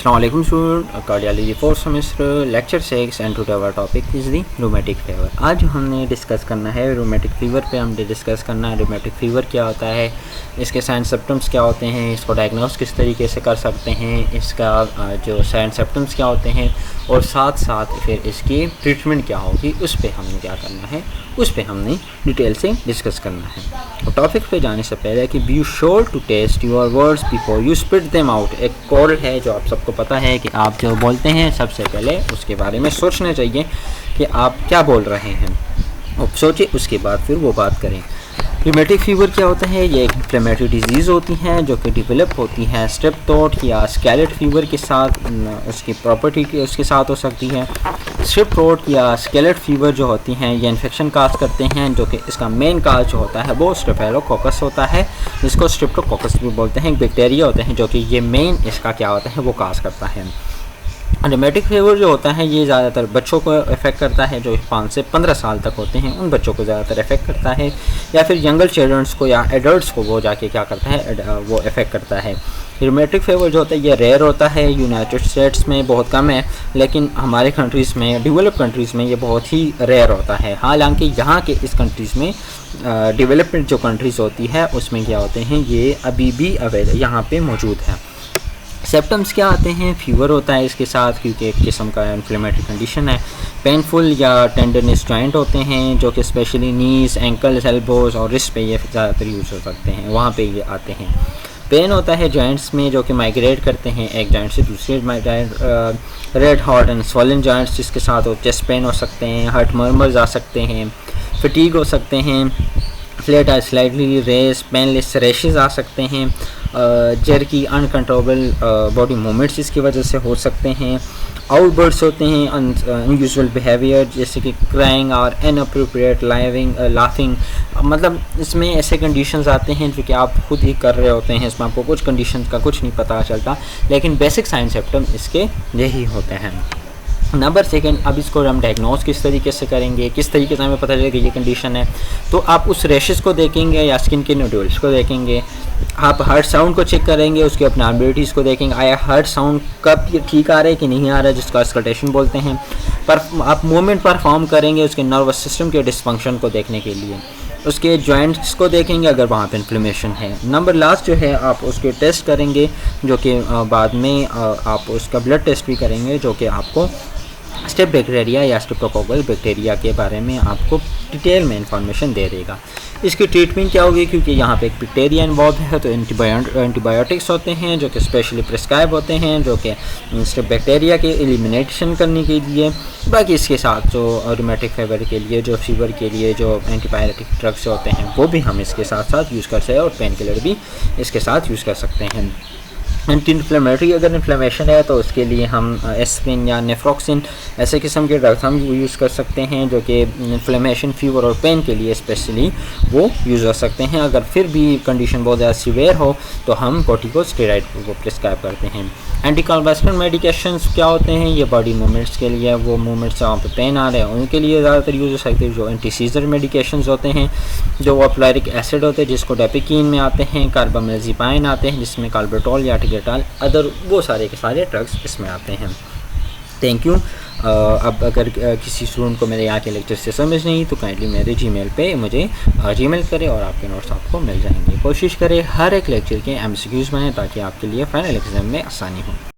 Assalamualaikum student, Cardiology 4th semester, lecture 6 and today our topic is the rheumatic fever। आज हमने discuss करना है rheumatic fever पे। हमने डिस्कस करना है rheumatic fever क्या होता है, इसके साइन सिम्टम्स क्या होते हैं, इसको डायग्नोस किस तरीके से कर सकते हैं, इसका जो साइन सिम्टम्स क्या होते हैं और साथ साथ फिर इसकी ट्रीटमेंट क्या होगी, उस पर हमने क्या करना है, उस पर हमने डिटेल से डिस्कस करना है। और टॉपिक पे जाने से पहले कि be sure to test your words before you spit them out. एक कॉल है जो आप सबको पता है कि आप जो बोलते हैं सबसे पहले उसके बारे में सोचना चाहिए कि आप क्या बोल रहे हैं, और सोचिए उसके बाद फिर वो बात करें। र्यूमेटिक फीवर क्या होता है? ये एक इन्फ्लेमेटरी डिजीज़ होती हैं जो कि डेवलप होती हैं स्ट्रेप थ्रोट या स्केलेट फीवर के साथ। उसकी प्रॉपर्टी उसके साथ हो सकती है। स्ट्रेप थ्रोट या स्केलेट फीवर जो होती हैं ये इन्फेक्शन काज करते हैं, जो कि इसका मेन काज जो होता है वो स्ट्रेप्टोकोकस होता है, जिसको स्ट्रेप्टोकोकस भी बोलते हैं। एक बैक्टीरिया होते हैं जो कि ये मेन इसका क्या होता है वो काज करता है। र्यूमेटिक फीवर जो होता है ये ज़्यादातर बच्चों को इफ़ेक्ट करता है, जो 5 से 15 साल तक होते हैं उन बच्चों को ज़्यादातर इफ़ेक्ट करता है, या फिर यंगर चिल्ड्रंस को या एडल्ट्स को वो जाके क्या करता है वो इफ़ेक्ट करता है। र्यूमेटिक फीवर जो होता है ये रेयर होता है, यूनाइटेड स्टेट्स में बहुत कम है, लेकिन हमारे कंट्रीज़ में, डेवलप कंट्रीज़ में ये बहुत ही रेयर होता है। हालांकि यहाँ के इस कंट्रीज़ में डेवलपमेंट जो कंट्रीज़ होती है उसमें क्या होते हैं ये अभी भी यहाँ पे मौजूद है। सिम्टम्स क्या आते हैं? फीवर होता है इसके साथ, क्योंकि एक किस्म का इन्फ्लेमेटरी कंडीशन है। पेनफुल या टेंडरनेस जॉइंट होते हैं जो कि स्पेशली नीज़, एंकल्स, एल्बोज़ और रिस्ट पे ये ज़्यादातर यूज़ हो सकते हैं, वहाँ पे ये आते हैं। पेन होता है जॉइंट्स में जो कि माइग्रेट करते हैं एक जॉइंट से दूसरे joint. Red hot and swollen joints जिसके साथ वो चेस्ट पेन हो सकते हैं, हार्ट मर्मर्स आ सकते हैं, फटीग हो सकते हैं, flat or slightly raised, painless rashes आ सकते हैं, जर्की अनकंट्रोलेबल बॉडी मूवमेंट्स इसकी वजह से हो सकते हैं। आउटबर्ड्स होते हैं अनयूजुअल बिहेवियर जैसे कि क्राइंग और इनअप्रोप्रिएट लाफिंग, मतलब इसमें ऐसे कंडीशंस आते हैं जो कि आप खुद ही कर रहे होते हैं, इसमें आपको कुछ कंडीशंस का कुछ नहीं पता चलता, लेकिन बेसिक साइन सिम्टम इसके यही होते हैं। नंबर सेकंड, अब इसको हम डायग्नोस किस तरीके से करेंगे, किस तरीके से हमें पता चलेगा ये कंडीशन है। तो आप उस रैशेस को देखेंगे या स्किन के नोड्यूल्स को देखेंगे, आप हार्ट साउंड को चेक करेंगे, उसकी अपनॉर्मलिटीज़ को देखेंगे, आया हार्ट साउंड कब ये ठीक आ रहा है कि नहीं आ रहा है, जिसका स्कल्टेशन बोलते हैं। पर आप मूवमेंट परफॉर्म करेंगे उसके नर्वस सिस्टम के डिसफंक्शन को देखने के लिए, उसके जॉइंट्स को देखेंगे अगर वहाँ पे इन्फ्लेमेशन है। नंबर लास्ट जो है आप उसके टेस्ट करेंगे, जो कि बाद में आप उसका ब्लड टेस्ट भी करेंगे, जो कि आपको स्टेप बैक्टीरिया या स्ट्रेप्टोकोकल बैक्टीरिया के बारे में आपको डिटेल में इंफॉर्मेशन दे देगा। इसकी ट्रीटमेंट क्या होगी, क्योंकि यहाँ पे एक बैक्टीरिया इन्वॉल्व है, तो एंटीबायोटिक्स होते हैं जो कि स्पेशली प्रिस्क्राइब होते हैं, जो कि स्टेप बैक्टीरिया के एलिमिनेशन करने के लिए। बाकी इसके साथ जो र्यूमेटिक फीवर के लिए, जो फीवर के लिए जो एंटीबायोटिक ड्रग्स होते हैं वो भी हम इसके साथ साथ यूज़ कर सकते हैं, और पेन किलर भी इसके साथ यूज़ कर सकते हैं। एंटी इन्फ्लेमेटरी अगर इन्फ्लेमेशन है तो उसके लिए हम एस्प्रिन या नेफ्रोक्सिन ऐसे किस्म के ड्रग्स हम यूज़ कर सकते हैं, जो कि इन्फ्लेमेशन, फीवर और पेन के लिए स्पेशली वो यूज़ हो सकते हैं। अगर फिर भी कंडीशन बहुत ज़्यादा सीवियर हो तो हम कॉर्टिकोस्टेरॉइड को प्रिस्क्राइब करते हैं। एंटीकन्वल्सेंट मेडिकेशंस क्या होते हैं? ये बॉडी मूवमेंट्स के लिए, वो मूवमेंट्स जहाँ पे पेन आ रहे हैं उनके लिए ज़्यादातर यूज़ हो सकते हैं। जो एंटी सीजर मेडिकेशंस होते हैं, जो वापलारिक एसिड होते हैं जिसको डेपिकीन में आते हैं, कार्बामेज़ेपाइन आते हैं जिसमें कार्बेटॉल या अदर, वो सारे के सारे ड्रग्स इसमें आते हैं। Thank you. अब अगर किसी स्टूडेंट को मेरे यहाँ के लेक्चर से समझ नहीं तो काइंडली मेरे जीमेल पे मुझे जीमेल करें और आपके नोट्स आपको मिल जाएंगे। कोशिश करें हर एक लेक्चर के MCQs बने ताकि आपके लिए फाइनल एग्ज़ाम में आसानी हो।